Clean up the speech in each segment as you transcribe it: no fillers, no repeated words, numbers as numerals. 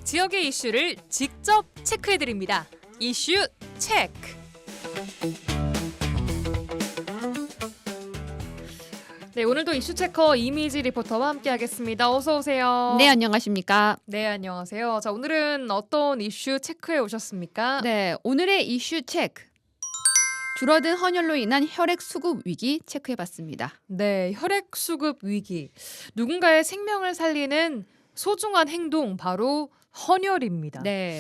지역의 이슈를 직접 체크해드립니다. 이슈 체크. 네, 오늘도 이슈 체커 이미지 리포터와 함께하겠습니다. 어서 오세요. 네, 안녕하십니까. 네, 안녕하세요. 자, 오늘은 어떤 이슈 체크해 오셨습니까? 네, 오늘의 이슈 체크. 줄어든 헌혈로 인한 혈액 수급 위기 체크해봤습니다. 네, 혈액 수급 위기. 누군가의 생명을 살리는 소중한 행동, 바로 헌혈입니다. 네,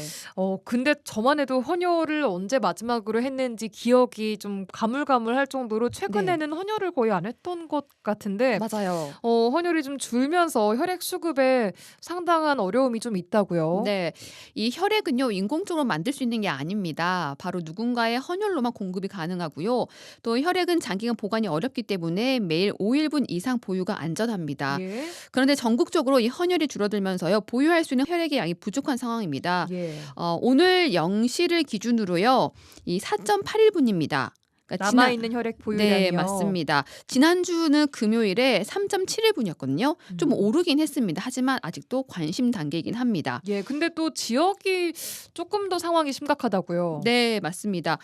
근데 저만 해도 헌혈을 언제 마지막으로 했는지 기억이 좀 가물가물할 정도로 최근에는 헌혈을 거의 안 했던 것 같은데 맞아요. 헌혈이 좀 줄면서 혈액 수급에 상당한 어려움이 좀 있다고요. 네, 이 혈액은요 인공적으로 만들 수 있는 게 아닙니다. 바로 누군가의 헌혈로만 공급이 가능하고요. 또 혈액은 장기간 보관이 어렵기 때문에 매일 5일분 이상 보유가 안전합니다. 예. 그런데 전국적으로 이 헌혈이 줄어들면서요 보유할 수 있는 혈액의 양이 부족한 상황입니다. 예. 오늘 0시를 기준으로요 이 4.81분입니다. 남아있는 혈액 보유량이요. 네, 맞습니다. 지난주는 금요일에 3.71분이었거든요. 좀 오르긴 했습니다. 하지만 아직도 관심 단계이긴 합니다. 예, 근데 또 지역이 조금 더 상황이 심각하다고요. 네, 맞습니다.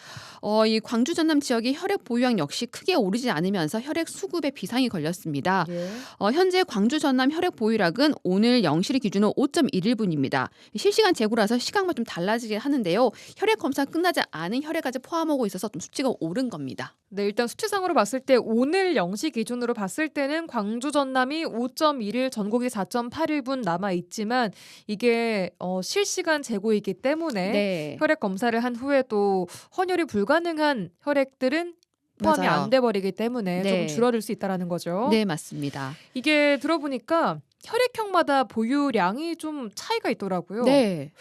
이 광주 전남 지역의 혈액 보유량 역시 크게 오르지 않으면서 혈액 수급에 비상이 걸렸습니다. 예. 현재 광주 전남 혈액 보유량은 오늘 0시를 기준으로 5.11분입니다. 실시간 재고라서 시간만 좀 달라지긴 하는데요. 혈액 검사 끝나지 않은 혈액까지 포함하고 있어서 좀 수치가 오른 겁니다. 네, 일단 수치상으로 봤을 때 오늘 0시 기준으로 봤을 때는 광주 전남이 5.11, 전국이 4.81분 남아 있지만 이게 실시간 재고이기 때문에 네. 혈액 검사를 한 후에도 헌혈이 불가능한 혈액들은 포함이 맞아요. 안 돼 버리기 때문에 네. 조금 줄어들 수 있다라는 거죠. 네, 맞습니다. 이게 들어보니까 혈액형마다 보유량이 좀 차이가 있더라고요. 네.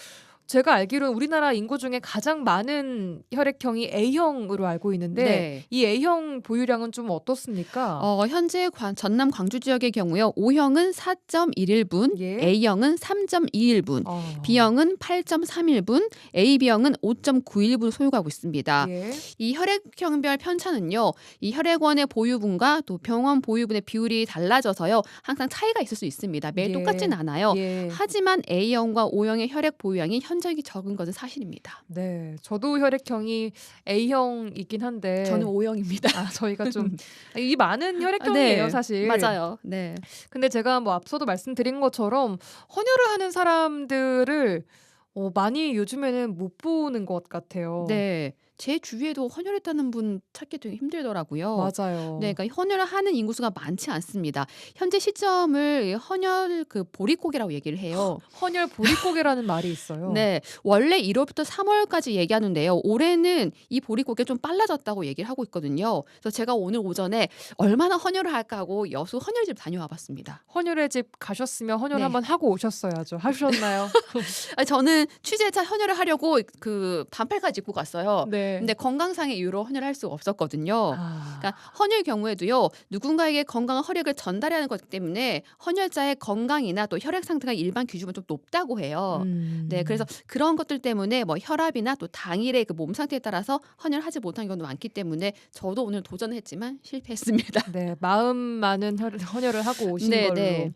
제가 알기로는 우리나라 인구 중에 가장 많은 혈액형이 A형으로 알고 있는데 네. 이 A형 보유량은 좀 어떻습니까? 현재 전남 광주 지역의 경우요. O형은 4.11분, 예. A형은 3.21분, 어. B형은 8.31분, AB형은 5.91분 소유하고 있습니다. 예. 이 혈액형별 편차는요. 이 혈액원의 보유분과 또 병원 보유분의 비율이 달라져서요. 항상 차이가 있을 수 있습니다. 매일 예. 똑같진 않아요. 예. 하지만 A형과 O형의 혈액 보유량이 현저히 적은 것은 사실입니다. 네, 저도 혈액형이 A형이긴 한데 저는 O형입니다. 저희가 좀 이 많은 혈액형이에요, 네, 사실. 맞아요. 네. 근데 제가 뭐 앞서도 말씀드린 것처럼 헌혈을 하는 사람들을 많이 요즘에는 못 보는 것 같아요. 네. 제 주위에도 헌혈했다는 분 찾기 되게 힘들더라고요. 맞아요. 네, 그러니까 헌혈을 하는 인구수가 많지 않습니다. 현재 시점을 헌혈 보릿고개라고 얘기를 해요. 헌혈 보릿고개라는 말이 있어요. 네, 원래 1월부터 3월까지 얘기하는데요. 올해는 이 보릿고개 좀 빨라졌다고 얘기를 하고 있거든요. 그래서 제가 오늘 오전에 얼마나 헌혈을 할까 하고 여수 헌혈집 다녀와 봤습니다. 헌혈의 집 가셨으면 헌혈 네. 한번 하고 오셨어야죠. 하셨나요? 저는 취재차 헌혈을 하려고 그 반팔까지 입고 갔어요. 네. 근데 건강상의 이유로 헌혈을 할 수가 없었거든요. 아, 그러니까 헌혈 경우에도요. 누군가에게 건강한 혈액을 전달해야 하는 것 때문에 헌혈자의 건강이나 또 혈액 상태가 일반 기준보다 좀 높다고 해요. 네, 그래서 그런 것들 때문에 뭐 혈압이나 또 당일의 그 몸 상태에 따라서 헌혈하지 못한 경우도 많기 때문에 저도 오늘 도전했지만 실패했습니다. 네, 마음 많은 헌혈을 하고 오신 네, 걸로. 네.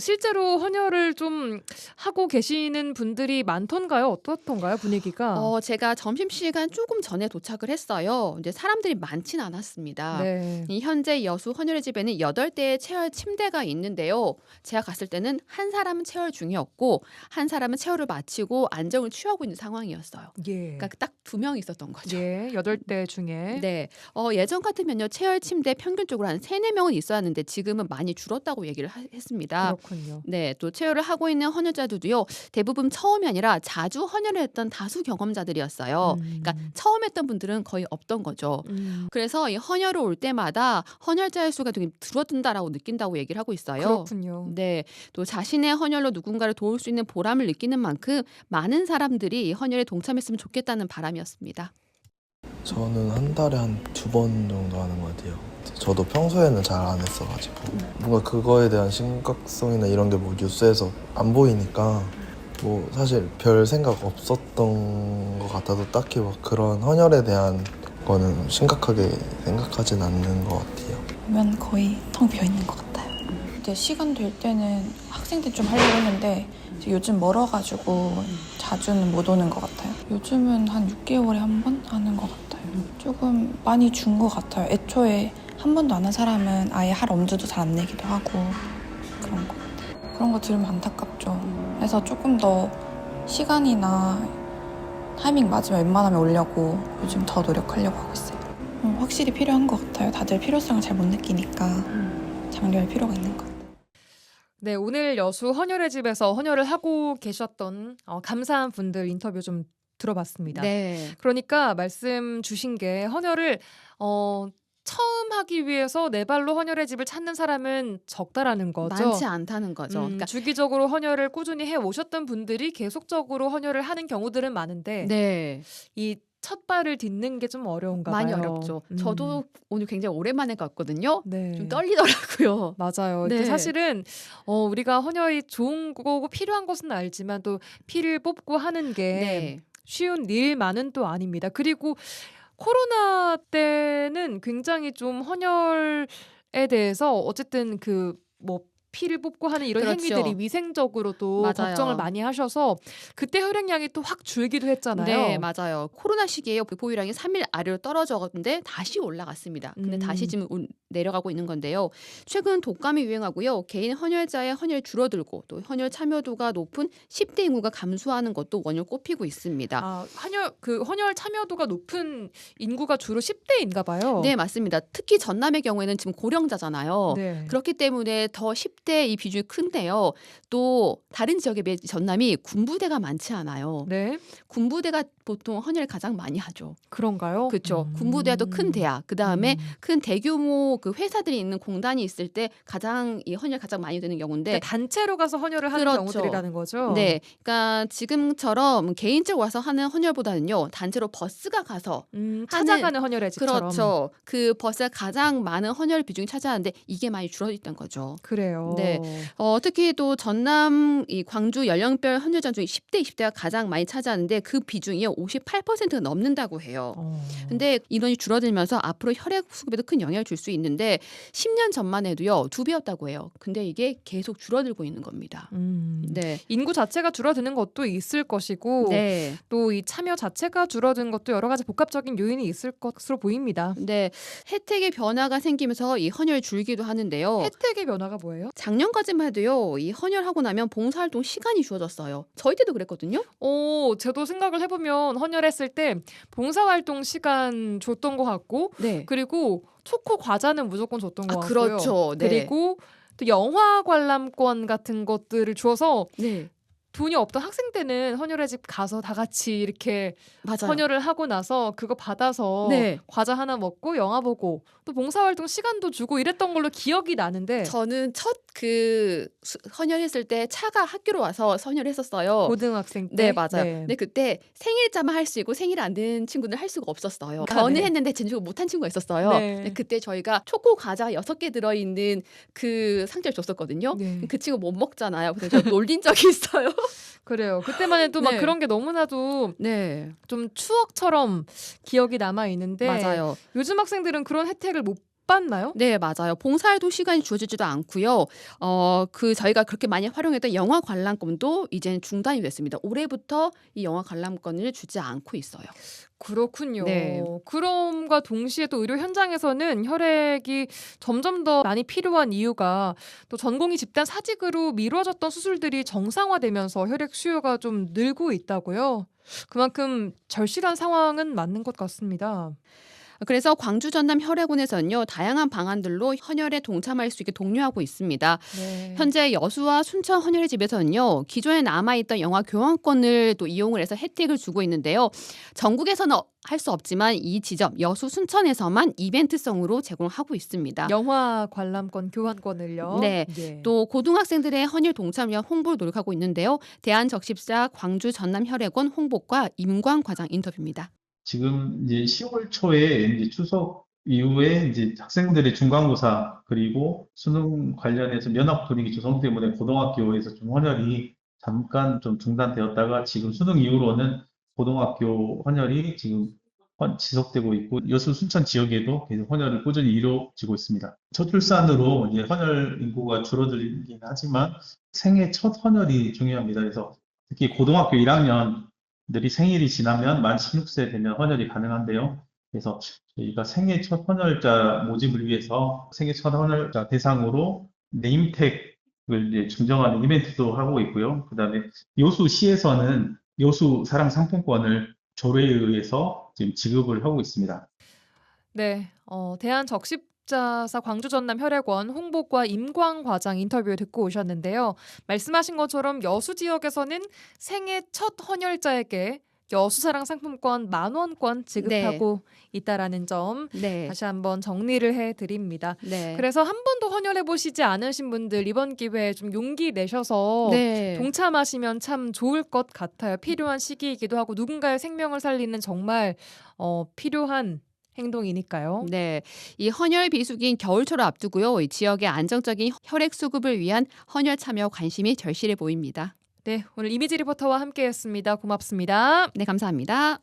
실제로 헌혈을 좀 하고 계시는 분들이 많던가요? 어떻던가요, 분위기가? 제가 점심시간 조금 전에 도착을 했어요. 이제 사람들이 많진 않았습니다. 네. 이 현재 여수 헌혈의 집에는 8대의 체열 침대가 있는데요. 제가 갔을 때는 한 사람은 체열 중이었고 한 사람은 체열을 마치고 안정을 취하고 있는 상황이었어요. 예. 그러니까 딱 2명 있었던 거죠. 예, 8대 중에. 네. 예전 같으면요. 체열 침대 평균적으로 한 3-4명은 있었는데 지금은 많이 줄었다고 얘기를 했습니다. 그렇군요. 네, 또 체열을 하고 있는 헌혈자들도요. 대부분 처음이 아니라 자주 헌혈을 했던 다수 경험자들이었어요. 그러니까 처음 했던 분들은 거의 없던 거죠. 그래서 이 헌혈을 올 때마다 헌혈자의 수가 되게 줄어든다라고 느낀다고 얘기를 하고 있어요. 그렇군요. 네, 또 자신의 헌혈로 누군가를 도울 수 있는 보람을 느끼는 만큼 많은 사람들이 이 헌혈에 동참했으면 좋겠다는 바람이었습니다. 저는 한 달에 한 2번 정도 하는 것 같아요. 저도 평소에는 잘 안 했어가지고 뭔가 그거에 대한 심각성이나 이런 게 뭐 뉴스에서 안 보이니까 뭐 사실 별 생각 없었던 것 같아도 딱히 막 그런 헌혈에 대한 거는 심각하게 생각하진 않는 것 같아요. 보면 거의 텅 비어 있는 것 같아요. 그때 시간 될 때는 학생 때 좀 하려고 했는데 이제 요즘 멀어가지고 자주는 못 오는 것 같아요. 요즘은 한 6개월에 한 번 하는 것 같아요. 조금 많이 준 것 같아요. 애초에 한 번도 안 한 사람은 아예 할 엄두도 잘 안 내기도 하고 그런 것 같아요. 그런 거 들으면 안타깝죠. 그래서 조금 더 시간이나 타이밍 맞으면 웬만하면 오려고 요즘 더 노력하려고 하고 있어요. 확실히 필요한 것 같아요. 다들 필요성을 잘 못 느끼니까 장려할 필요가 있는 것 같아요. 네, 오늘 여수 헌혈의 집에서 헌혈을 하고 계셨던 감사한 분들 인터뷰 좀 들어봤습니다. 네. 그러니까 말씀 주신 게 헌혈을 처음 하기 위해서 내 발로 헌혈의 집을 찾는 사람은 적다라는 거죠. 많지 않다는 거죠. 그러니까 주기적으로 헌혈을 꾸준히 해 오셨던 분들이 계속적으로 헌혈을 하는 경우들은 많은데 네. 이 첫 발을 딛는 게 좀 어려운가 많이 봐요. 어렵죠. 저도 오늘 굉장히 오랜만에 갔거든요. 네. 좀 떨리더라고요. 맞아요. 이게 네. 사실은 우리가 헌혈이 좋은 거고 필요한 것은 알지만 또 피를 뽑고 하는 게 네. 쉬운 일만은 또 아닙니다. 그리고 코로나 때는 굉장히 좀 헌혈에 대해서 어쨌든 그 뭐 피를 뽑고 하는 이런 그렇죠. 행위들이 위생적으로도 맞아요. 걱정을 많이 하셔서 그때 혈액량이 또 확 줄기도 했잖아요. 네, 맞아요. 코로나 시기에 보유량이 3일 아래로 떨어졌는데 다시 올라갔습니다. 근데 다시 지금 내려가고 있는 건데요. 최근 독감이 유행하고요. 개인 헌혈자의 헌혈이 줄어들고 또 헌혈 참여도가 높은 10대 인구가 감소하는 것도 원인으로 꼽히고 있습니다. 헌혈 참여도가 높은 인구가 주로 10대인가 봐요. 네, 맞습니다. 특히 전남의 경우에는 지금 고령자잖아요. 네. 그렇기 때문에 더 10대 이 비중이 큰데요. 또 다른 지역에 비해 전남이 군부대가 많지 않아요. 네. 군부대가 보통 헌혈을 가장 많이 하죠. 그런가요? 그렇죠. 군부대가 또 큰 대학, 그 다음에 큰 대규모 그 회사들이 있는 공단이 있을 때 가장 이 헌혈 가장 많이 되는 경우인데 그러니까 단체로 가서 헌혈을 하는 그렇죠. 경우들이라는 거죠. 네, 그러니까 지금처럼 개인적으로 와서 하는 헌혈보다는요 단체로 버스가 가서 찾아가는 헌혈의 집처럼. 그렇죠. 그 버스가 가장 많은 헌혈 비중이 차지하는데 이게 많이 줄어들었던 거죠. 그래요. 네. 특히 또 전남 이 광주 연령별 헌혈자 중에 10대, 20대가 가장 많이 차지하는데 그 비중이요 58%가 넘는다고 해요. 근데 인원이 줄어들면서 앞으로 혈액 수급에도 큰 영향을 줄 수 있는데 10년 전만 해도요 2배였다고 해요. 근데 이게 계속 줄어들고 있는 겁니다. 네. 인구 자체가 줄어드는 것도 있을 것이고 네. 또 이 참여 자체가 줄어든 것도 여러 가지 복합적인 요인이 있을 것으로 보입니다. 네. 혜택의 변화가 생기면서 이 헌혈이 줄기도 하는데요. 혜택의 변화가 뭐예요? 작년까지만 해도요. 이 헌혈하고 나면 봉사활동 시간이 주어졌어요. 저희 때도 그랬거든요. 저도 생각을 해보면 헌혈했을 때 봉사활동 시간 줬던 것 같고 네. 그리고 초코 과자는 무조건 줬던 것 같고요. 그렇죠. 네. 그리고 또 영화 관람권 같은 것들을 줘서 네. 돈이 없던 학생 때는 헌혈의 집 가서 다 같이 이렇게 맞아요. 헌혈을 하고 나서 그거 받아서 네. 과자 하나 먹고 영화 보고 또 봉사활동 시간도 주고 이랬던 걸로 기억이 나는데 저는 첫 그 헌혈했을 때 차가 학교로 와서 헌혈했었어요. 고등학생 때 네, 맞아요. 네. 근데 그때 생일자만 할 수 있고 생일 안 된 친구는 할 수가 없었어요. 아, 저는 네. 했는데 제주가 못한 친구가 있었어요. 네. 근데 그때 저희가 초코 과자 6개 들어있는 그 상자를 줬었거든요. 네. 그 친구 못 먹잖아요. 그래서 저 놀린 적이 있어요. 그래요. 그때만 해도 막 네. 그런 게 너무나도 네, 좀 추억처럼 기억이 남아 있는데 맞아요. 요즘 학생들은 그런 혜택을 못 받나요? 네, 맞아요. 봉사활동 시간이 주어지지도 않고요. 그 저희가 그렇게 많이 활용했던 영화 관람권도 이제는 중단이 됐습니다. 올해부터 이 영화 관람권을 주지 않고 있어요. 그렇군요. 네. 그럼과 동시에 또 의료 현장에서는 혈액이 점점 더 많이 필요한 이유가 또 전공의 집단 사직으로 미뤄졌던 수술들이 정상화되면서 혈액 수요가 좀 늘고 있다고요. 그만큼 절실한 상황은 맞는 것 같습니다. 그래서 광주 전남 혈액원에서는요 다양한 방안들로 헌혈에 동참할 수 있게 독려하고 있습니다. 네. 현재 여수와 순천 헌혈의 집에서는요 기존에 남아있던 영화 교환권을 또 이용을 해서 혜택을 주고 있는데요. 전국에서는 할 수 없지만 이 지점 여수 순천에서만 이벤트성으로 제공하고 있습니다. 영화 관람권 교환권을요. 네. 예. 또 고등학생들의 헌혈 동참을 위한 홍보를 노력하고 있는데요. 대한적십사 광주 전남 혈액원 홍보과 임광 과장 인터뷰입니다. 지금 이제 10월 초에 이제 추석 이후에 이제 학생들의 중간고사 그리고 수능 관련해서 면학 분위기 조성 때문에 고등학교에서 좀 헌혈이 잠깐 좀 중단되었다가 지금 수능 이후로는 고등학교 헌혈이 지금 지속되고 있고 여수 순천 지역에도 계속 헌혈이 꾸준히 이루어지고 있습니다. 저출산으로 이제 헌혈 인구가 줄어들긴 하지만 생애 첫 헌혈이 중요합니다. 그래서 특히 고등학교 1학년들이 생일이 지나면 만 16세 되면 헌혈이 가능한데요. 그래서 저희가 생애 첫 헌혈자 모집을 위해서 생애 첫 헌혈자 대상으로 네임택을 이제 증정하는 이벤트도 하고 있고요. 그다음에 여수시에서는 여수 사랑 상품권을 조례에 의해서 지금 지급을 하고 있습니다. 네, 대한적십자사 광주 전남 혈액원 홍보과 임광 과장 인터뷰 듣고 오셨는데요. 말씀하신 것처럼 여수 지역에서는 생애 첫 헌혈자에게 여수사랑 상품권 10,000원권 네. 지급하고 있다라는 점 네. 다시 한번 정리를 해드립니다. 네. 그래서 한 번도 헌혈해 보시지 않으신 분들 이번 기회에 좀 용기 내셔서 네. 동참하시면 참 좋을 것 같아요. 필요한 시기이기도 하고 누군가의 생명을 살리는 정말 필요한 행동이니까요. 네. 이 헌혈 비수기인 겨울철을 앞두고요. 이 지역의 안정적인 혈액 수급을 위한 헌혈 참여 관심이 절실해 보입니다. 네, 오늘 이미지 리포터와 함께했습니다. 고맙습니다. 네, 감사합니다.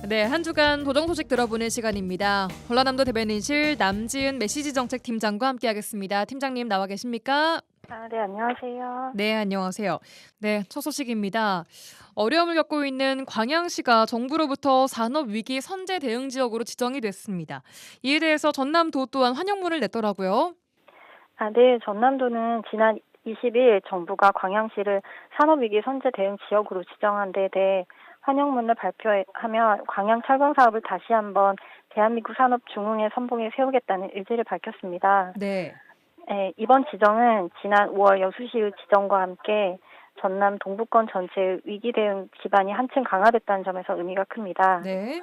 네, 한 주간 도정 소식 들어보는 시간입니다. 전라남도 대변인실 남지은 메시지 정책 팀장과 함께하겠습니다. 팀장님 나와 계십니까? 네, 안녕하세요. 네, 안녕하세요. 네, 첫 소식입니다. 어려움을 겪고 있는 광양시가 정부로부터 산업위기 선제 대응 지역으로 지정이 됐습니다. 이에 대해서 전남도 또한 환영문을 냈더라고요. 네, 전남도는 지난 20일 정부가 광양시를 산업위기 선제 대응 지역으로 지정한 데 대해 환영문을 발표하며 광양 철강 사업을 다시 한번 대한민국 산업 중흥의 선봉에 세우겠다는 의지를 밝혔습니다. 네. 이번 지정은 지난 5월 여수시의 지정과 함께 전남 동부권 전체의 위기 대응 기반이 한층 강화됐다는 점에서 의미가 큽니다. 네.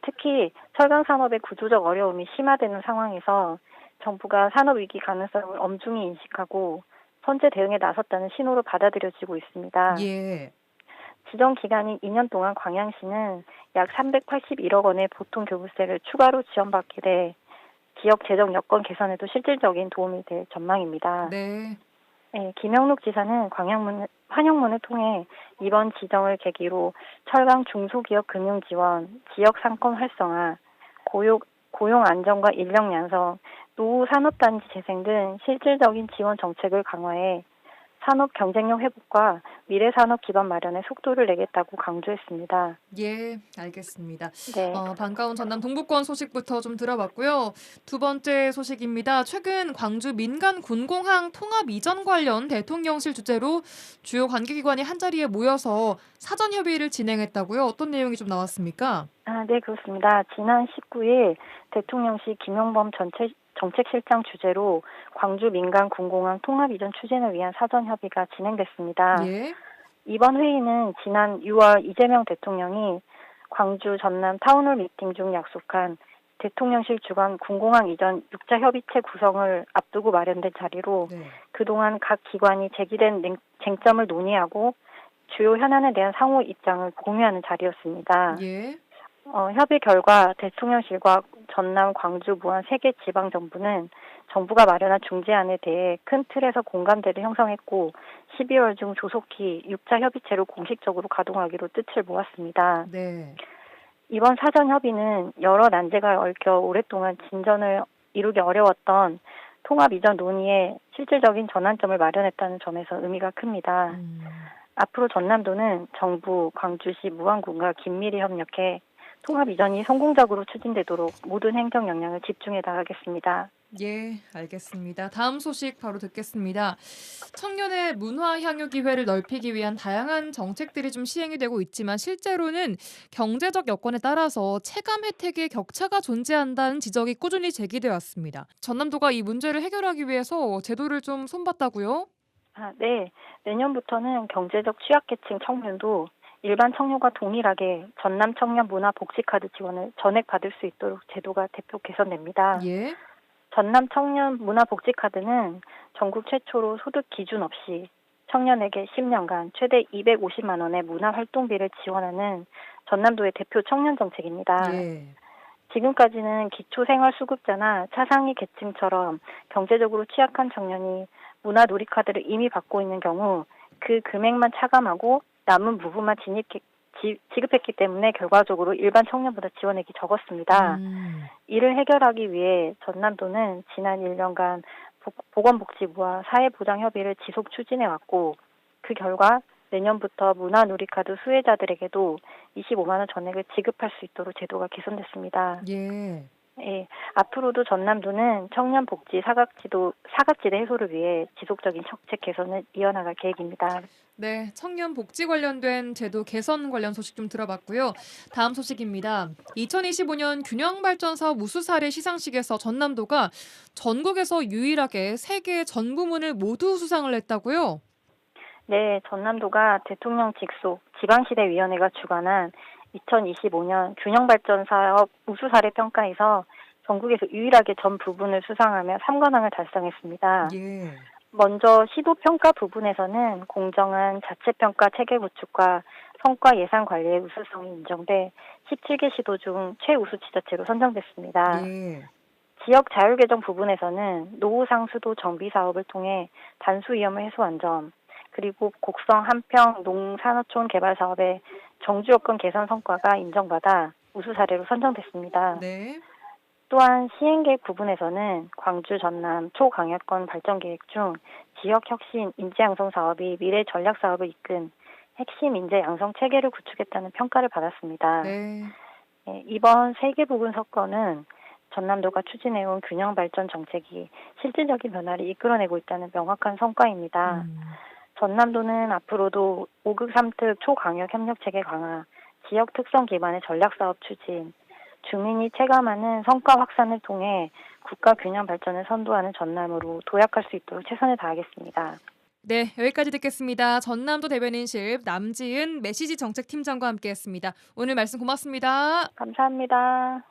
특히 철강 산업의 구조적 어려움이 심화되는 상황에서 정부가 산업 위기 가능성을 엄중히 인식하고 선제 대응에 나섰다는 신호로 받아들여지고 있습니다. 예. 지정 기간인 2년 동안 광양시는 약 381억 원의 보통 교부세를 추가로 지원받게 돼 지역 재정 여건 개선에도 실질적인 도움이 될 전망입니다. 네. 김영록 지사는 환영문을 통해 이번 지정을 계기로 철강 중소기업 금융 지원, 지역 상권 활성화, 고용 안정과 인력 양성, 노후 산업단지 재생 등 실질적인 지원 정책을 강화해 산업 경쟁력 회복과 미래 산업 기반 마련에 속도를 내겠다고 강조했습니다. 예, 알겠습니다. 네. 반가운 전남 동부권 소식부터 좀 들어봤고요. 두 번째 소식입니다. 최근 광주 민간 군공항 통합 이전 관련 대통령실 주재로 주요 관계기관이 한자리에 모여서 사전 협의를 진행했다고요. 어떤 내용이 좀 나왔습니까? 네, 그렇습니다. 지난 19일 대통령실 김용범 정책실장 주재로 광주 민간 군공항 통합 이전 추진을 위한 사전 협의가 진행됐습니다. 예. 이번 회의는 지난 6월 이재명 대통령이 광주 전남 타운홀 미팅 중 약속한 대통령실 주관 군공항 이전 6자 협의체 구성을 앞두고 마련된 자리로 네. 그동안 각 기관이 제기된 쟁점을 논의하고 주요 현안에 대한 상호 입장을 공유하는 자리였습니다. 예. 협의 결과 대통령실과 전남, 광주, 무안 3개 지방정부는 정부가 마련한 중재안에 대해 큰 틀에서 공감대를 형성했고 12월 중 조속히 6차 협의체로 공식적으로 가동하기로 뜻을 모았습니다. 네. 이번 사전 협의는 여러 난제가 얽혀 오랫동안 진전을 이루기 어려웠던 통합 이전 논의에 실질적인 전환점을 마련했다는 점에서 의미가 큽니다. 앞으로 전남도는 정부, 광주시, 무안군과 긴밀히 협력해 통합 이전이 성공적으로 추진되도록 모든 행정 역량을 집중해 나가겠습니다. 예, 알겠습니다. 다음 소식 바로 듣겠습니다. 청년의 문화 향유 기회를 넓히기 위한 다양한 정책들이 좀 시행이 되고 있지만 실제로는 경제적 여건에 따라서 체감 혜택의 격차가 존재한다는 지적이 꾸준히 제기되어 왔습니다. 전남도가 이 문제를 해결하기 위해서 제도를 좀 손봤다고요? 네. 내년부터는 경제적 취약계층 청년도 일반 청년과 동일하게 전남 청년 문화 복지카드 지원을 전액받을 수 있도록 제도가 대폭 개선됩니다. 예. 전남 청년 문화 복지카드는 전국 최초로 소득 기준 없이 청년에게 10년간 최대 250만 원의 문화 활동비를 지원하는 전남도의 대표 청년 정책입니다. 예. 지금까지는 기초생활수급자나 차상위 계층처럼 경제적으로 취약한 청년이 문화 놀이카드를 이미 받고 있는 경우 그 금액만 차감하고 남은 부분만 지급했기 때문에 결과적으로 일반 청년보다 지원액이 적었습니다. 이를 해결하기 위해 전남도는 지난 1년간 보건복지부와 사회보장협의를 지속 추진해왔고 그 결과 내년부터 문화누리카드 수혜자들에게도 25만 원 전액을 지급할 수 있도록 제도가 개선됐습니다. 예. 예, 앞으로도 전남도는 청년 복지 사각지대 해소를 위해 지속적인 정책 개선을 이어나갈 계획입니다. 네, 청년 복지 관련된 제도 개선 관련 소식 좀 들어봤고요. 다음 소식입니다. 2025년 균형 발전 사업 우수 사례 시상식에서 전남도가 전국에서 유일하게 3개 전 부문을 모두 수상을 했다고요? 네, 전남도가 대통령 직속 지방시대위원회가 주관한 2025년 균형발전 사업 우수 사례 평가에서 전국에서 유일하게 전 부분을 수상하며 3관왕을 달성했습니다. 예. 먼저 시도 평가 부분에서는 공정한 자체평가 체계 구축과 성과 예산 관리의 우수성이 인정돼 17개 시도 중 최우수 지자체로 선정됐습니다. 예. 지역 자율개정 부분에서는 노후 상수도 정비 사업을 통해 단수 위험을 해소한 점, 그리고 곡성 한평 농산어촌 개발 사업의 정주 여건 개선 성과가 인정받아 우수 사례로 선정됐습니다. 네. 또한 시행계획 부분에서는 광주 전남 초강역권 발전 계획 중 지역 혁신 인재 양성 사업이 미래 전략 사업을 이끈 핵심 인재 양성 체계를 구축했다는 평가를 받았습니다. 네. 이번 3개 부분 석권은 전남도가 추진해온 균형 발전 정책이 실질적인 변화를 이끌어내고 있다는 명확한 성과입니다. 전남도는 앞으로도 5극 3특 초강역 협력체계 강화, 지역 특성 기반의 전략사업 추진, 주민이 체감하는 성과 확산을 통해 국가 균형 발전을 선도하는 전남으로 도약할 수 있도록 최선을 다하겠습니다. 네, 여기까지 듣겠습니다. 전남도 대변인실 남지은 메시지 정책팀장과 함께했습니다. 오늘 말씀 고맙습니다. 감사합니다.